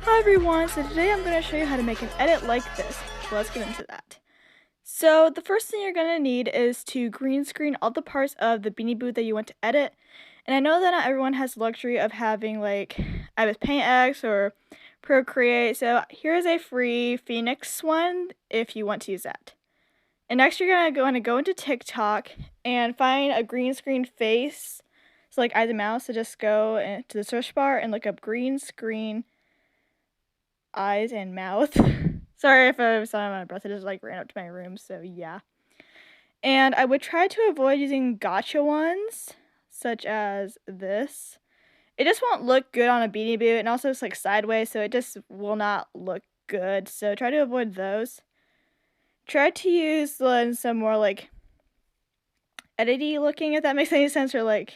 Hi everyone, so today I'm going to show you how to make an edit like this. So let's get into that. So the first thing you're going to need is to green screen all the parts of the Beanie Boo that you want to edit. And I know that not everyone has the luxury of having like either PaintX or Procreate, so here's a free Phoenix one if you want to use that. And next you're going to go into TikTok and find a green screen face. So like eyes and mouth, so just go into the search bar and look up green screen eyes and mouth. Sorry if I was on my breath, I just like ran up to my room, so yeah. And I would try to avoid using gotcha ones, such as this. It just won't look good on a Beanie Boo, and also it's like sideways, so it just will not look good. So try to avoid those. Try to use some more like edity looking, if that makes any sense, or like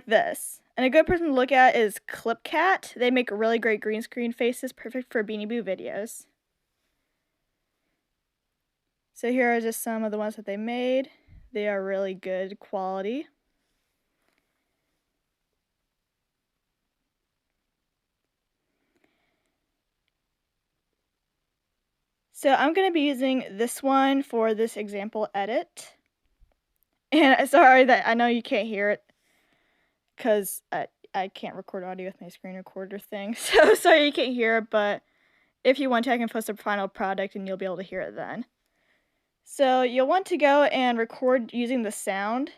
this. And a good person to look at is ClipCat. They make really great green screen faces, perfect for Beanie Boo videos. So here are just some of the ones that they made. They are really good quality. So I'm going to be using this one for this example edit. And sorry that I know you can't hear it because I can't record audio with my screen recorder thing. So sorry you can't hear it, but if you want to, I can post the final product and you'll be able to hear it then. So you'll want to go and record using the sound.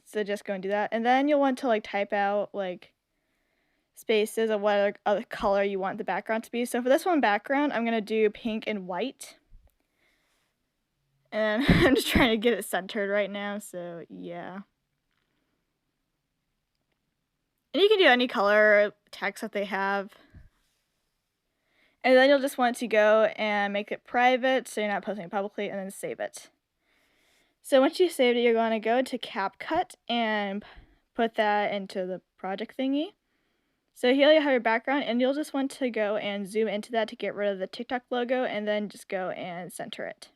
So just go and do that. And then you'll want to like type out like spaces of what other color you want the background to be. So for this one background, I'm going to do pink and white. And I'm just trying to get it centered right now, so yeah. And you can do any color text that they have. And then you'll just want to go and make it private so you're not posting it publicly, and then save it. So once you saved it, you're going to go to CapCut and put that into the project thingy. So here you have your background, and you'll just want to go and zoom into that to get rid of the TikTok logo, and then just go and center it.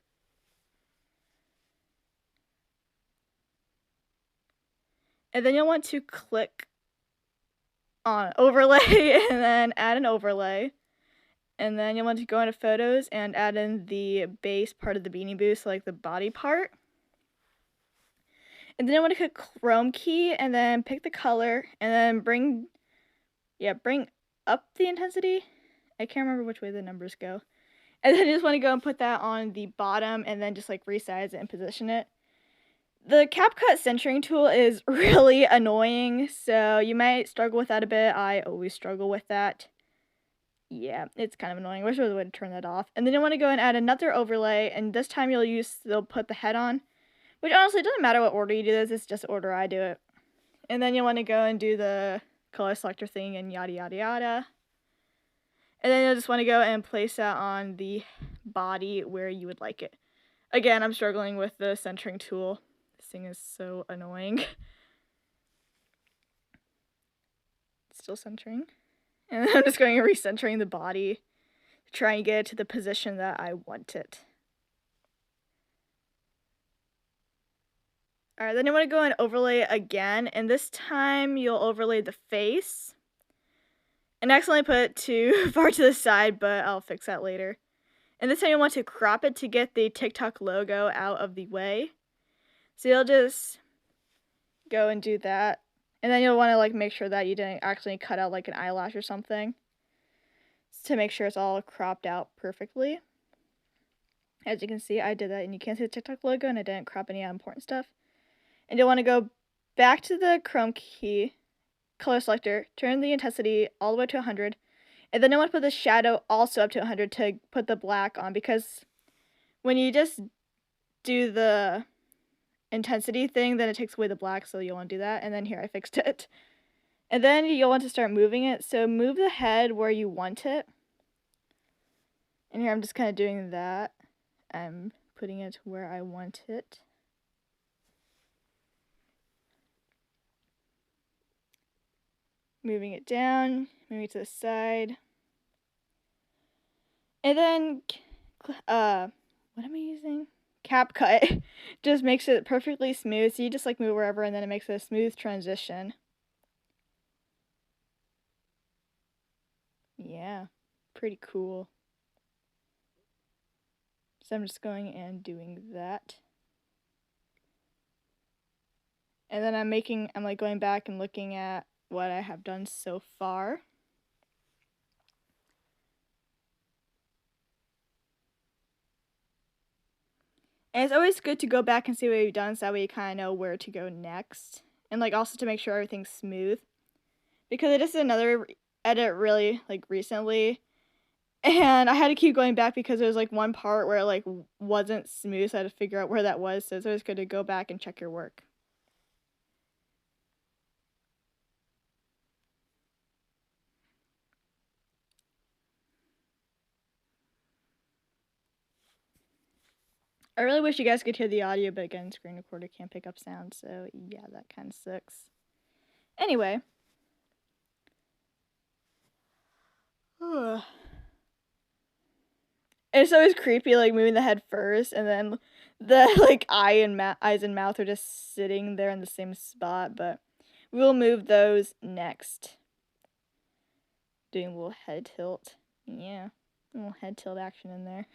And then you'll want to click on overlay and then add an overlay. And then you'll want to go into photos and add in the base part of the Beanie Boo, so like the body part. And then you want to click Chrome key and then pick the color and then bring up the intensity. I can't remember which way the numbers go. And then you just want to go and put that on the bottom and then just like resize it and position it. The CapCut centering tool is really annoying, so you might struggle with that a bit. I always struggle with that. Yeah, it's kind of annoying. I wish there was a way to turn that off. And then you want to go and add another overlay, and this time you'll put the head on, which honestly doesn't matter what order you do this, it's just the order I do it. And then you want to go and do the color selector thing and yada yada yada. And then you'll just want to go and place that on the body where you would like it. Again, I'm struggling with the centering tool. This thing is so annoying. Still centering. And then I'm just going and recentering the body to try and get it to the position that I want it. Alright, then you want to go and overlay again, and this time you'll overlay the face. And accidentally put it too far to the side, but I'll fix that later. And this time you'll want to crop it to get the TikTok logo out of the way. So you'll just go and do that. And then you'll want to like make sure that you didn't actually cut out like an eyelash or something, to make sure it's all cropped out perfectly. As you can see, I did that, and you can't see the TikTok logo, and I didn't crop any important stuff. And you'll want to go back to the Chrome key, color selector, turn the intensity all the way to 100, and then you'll want to put the shadow also up to 100 to put the black on, because when you just do the intensity thing, then it takes away the black, so you'll want to do that. And then here, I fixed it. And then you'll want to start moving it, so move the head where you want it. And here I'm just kind of doing that. I'm putting it where I want it. Moving it down, moving it to the side. And then, what am I using? CapCut just makes it perfectly smooth, so you just like move wherever, and then it makes it a smooth transition. Yeah. pretty cool. So I'm just going and doing that. And then I'm like going back and looking at what I have done so far. And it's always good to go back and see what you've done so that way you kind of know where to go next. And like also to make sure everything's smooth. Because I just did another edit really like recently. And I had to keep going back because there was like one part where it like wasn't smooth, so I had to figure out where that was. So it's always good to go back and check your work. I really wish you guys could hear the audio, but again, screen recorder can't pick up sound, so yeah, that kind of sucks. Anyway. It's always creepy, like moving the head first, and then the like eyes and mouth are just sitting there in the same spot. But we'll move those next. Doing a little head tilt, yeah, a little head tilt action in there.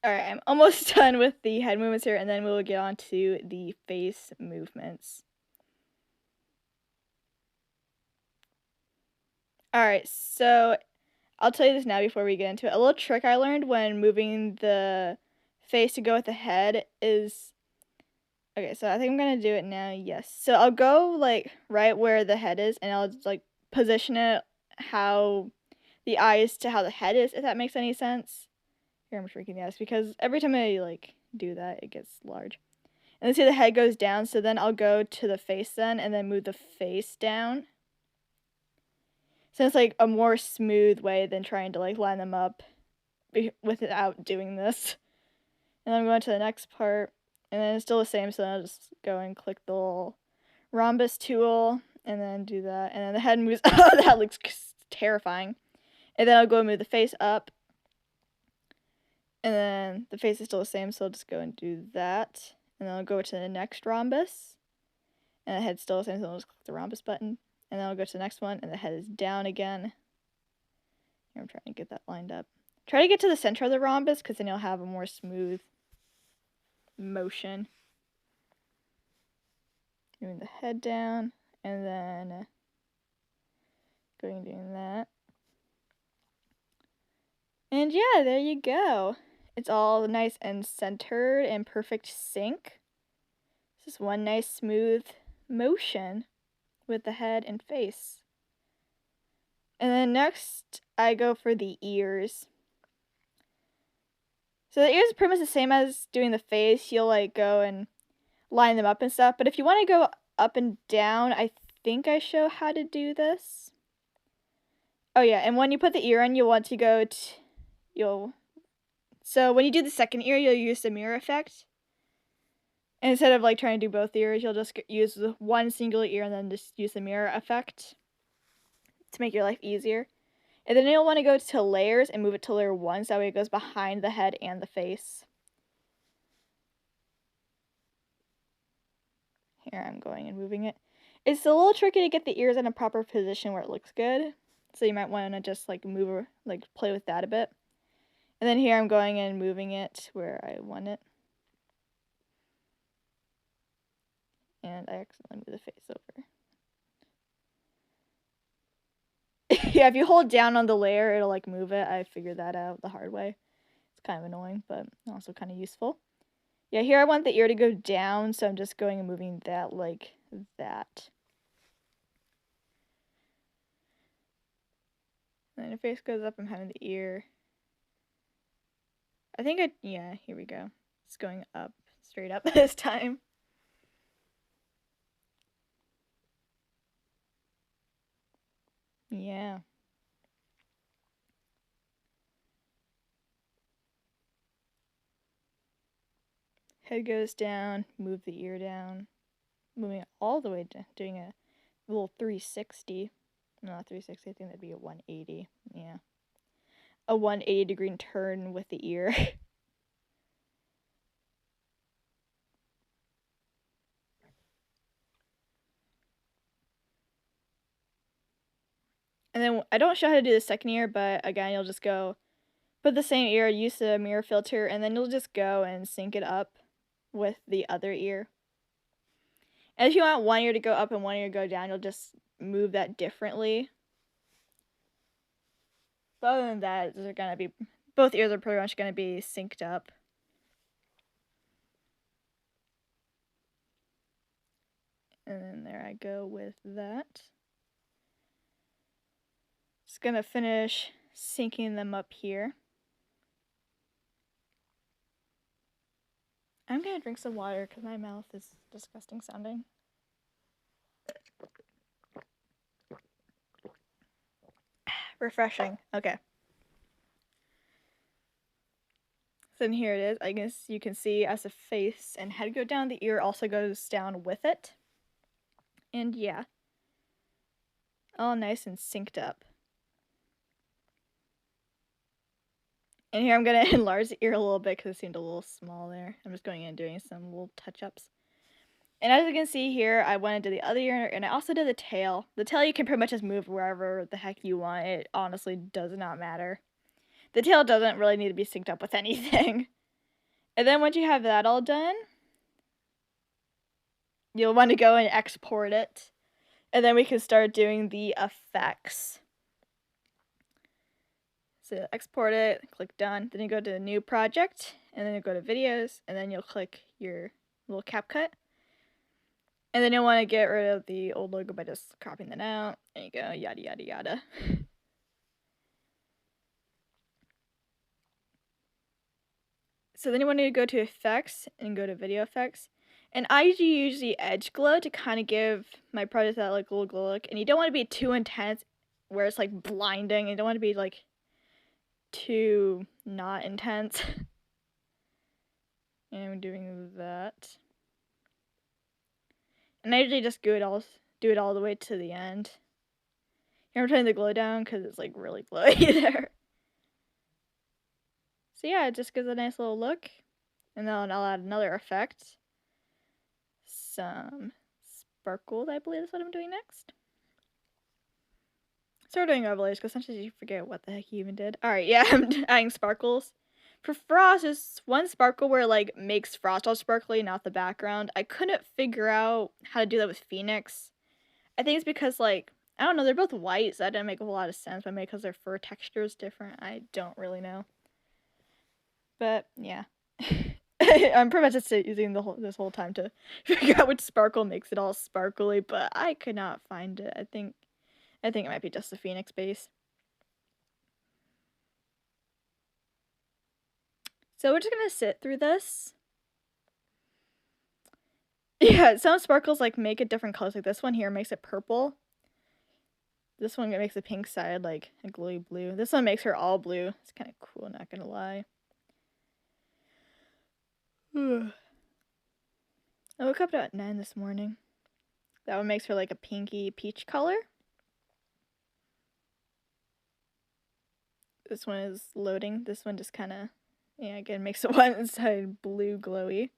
Alright, I'm almost done with the head movements here, and then we'll get on to the face movements. Alright, so I'll tell you this now before we get into it. A little trick I learned when moving the face to go with the head is... Okay, so I think I'm gonna do it now, yes. So I'll go, like, right where the head is, and I'll just, like, position it how the eyes to how the head is, if that makes any sense. Here, I'm shrinking the eyes, because every time I, like, do that, it gets large. And then see the head goes down, so then I'll go to the face then, and then move the face down. So it's, like, a more smooth way than trying to, like, line them up without doing this. And then I'm going to the next part, and then it's still the same, so then I'll just go and click the little rhombus tool, and then do that. And then the head moves. Oh, that looks terrifying. And then I'll go and move the face up. And then the face is still the same, so I'll just go and do that. And then I'll go to the next rhombus. And the head's still the same, so I'll just click the rhombus button. And then I'll go to the next one, and the head is down again. Here, I'm trying to get that lined up. Try to get to the center of the rhombus, because then you'll have a more smooth motion. Moving the head down, and then going and doing that. And yeah, there you go. It's all nice and centered and perfect sync. It's just one nice smooth motion with the head and face. And then next, I go for the ears. So the ears are pretty much the same as doing the face. You'll like go and line them up and stuff. But if you want to go up and down, I think I show how to do this. Oh yeah, and when you put the ear on, you'll want to go to, so when you do the second ear, you'll use the mirror effect. And instead of like trying to do both ears, you'll just use one singular ear and then just use the mirror effect to make your life easier. And then you'll want to go to layers and move it to layer 1, so that way it goes behind the head and the face. Here I'm going and moving it. It's a little tricky to get the ears in a proper position where it looks good. So you might want to just like move or like play with that a bit. And then here I'm going and moving it where I want it. And I accidentally moved the face over. Yeah, if you hold down on the layer, it'll like move it. I figured that out the hard way. It's kind of annoying, but also kind of useful. Yeah, here I want the ear to go down, so I'm just going and moving that like that. And then the face goes up, I'm having the ear. I think yeah, here we go. It's going up, straight up this time. Yeah. Head goes down, move the ear down, moving it all the way down, doing a little 360. No, not 360, I think that'd be a 180. Yeah. A 180-degree turn with the ear. And then I don't show how to do the second ear, but again, you'll just go put the same ear, use the mirror filter, and then you'll just go and sync it up with the other ear. And if you want one ear to go up and one ear to go down, you'll just move that differently. But other than that, they're gonna be, both ears are pretty much gonna be synced up. And then there I go with that. Just gonna finish syncing them up here. I'm gonna drink some water because my mouth is disgusting sounding. Refreshing. Okay. So then here it is. I guess you can see as the face and head go down, the ear also goes down with it. And yeah. All nice and synced up. And here I'm going to enlarge the ear a little bit because it seemed a little small there. I'm just going in and doing some little touch-ups. And as you can see here, I went into the other ear, and I also did the tail. The tail you can pretty much just move wherever the heck you want. It honestly does not matter. The tail doesn't really need to be synced up with anything. And then once you have that all done, you'll want to go and export it. And then we can start doing the effects. So export it, click done. Then you go to the new project, and then you go to videos, and then you'll click your little CapCut. And then you'll want to get rid of the old logo by just cropping that out. There you go, yada yada yada. So then you want to go to effects and go to video effects. And I use the edge glow to kind of give my project that like little glow look. And you don't want to be too intense where it's like blinding. You don't want to be like too not intense. And I'm doing that. And I usually just do it all the way to the end. Here I'm turning the glow down because it's like really glowy there. So yeah, it just gives a nice little look. And then I'll add another effect. Some sparkles, I believe is what I'm doing next. Start doing overlays because sometimes you forget what the heck you even did. Alright, yeah, I'm adding sparkles. For frost, there's one sparkle where it like makes frost all sparkly, not the background. I couldn't figure out how to do that with Phoenix. I think it's because like, I don't know, they're both white, so that didn't make a whole lot of sense, but maybe because their fur texture is different. I don't really know. But yeah. I'm pretty much just using this whole time to figure out which sparkle makes it all sparkly, but I could not find it. I think it might be just the Phoenix base. So we're just gonna sit through this. Yeah, some sparkles like make it different colors. Like this one here makes it purple. This one makes the pink side like a glowy blue. This one makes her all blue. It's kind of cool, not gonna lie. I woke up at 9 this morning. That one makes her like a pinky peach color. This one is loading. This one just kind of, yeah, again, makes the one side blue glowy.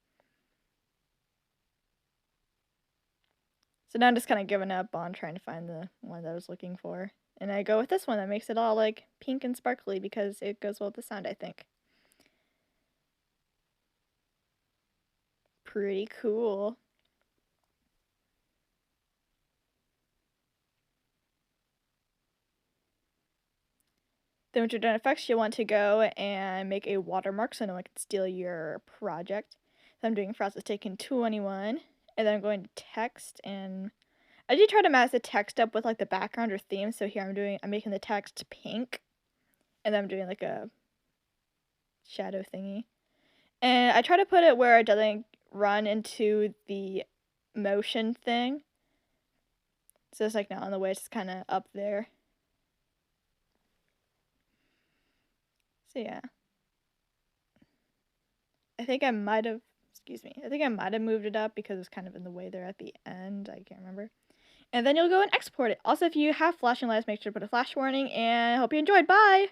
So now I'm just kind of giving up on trying to find the one that I was looking for. And I go with this one that makes it all like pink and sparkly because it goes well with the sound, I think. Pretty cool. Then once you're done effects, you'll want to go and make a watermark so no one can steal your project. So I'm doing Frosted Taken 21, and then I'm going to text, and I do try to match the text up with like the background or theme. So here I'm making the text pink, and then I'm doing like a shadow thingy. And I try to put it where it doesn't run into the motion thing. So it's like not on the way, it's just kind of up there. So yeah. I think I might have Excuse me. I think I might have moved it up because it's kind of in the way there at the end. I can't remember. And then you'll go and export it. Also, if you have flashing lights, make sure to put a flash warning, and I hope you enjoyed. Bye!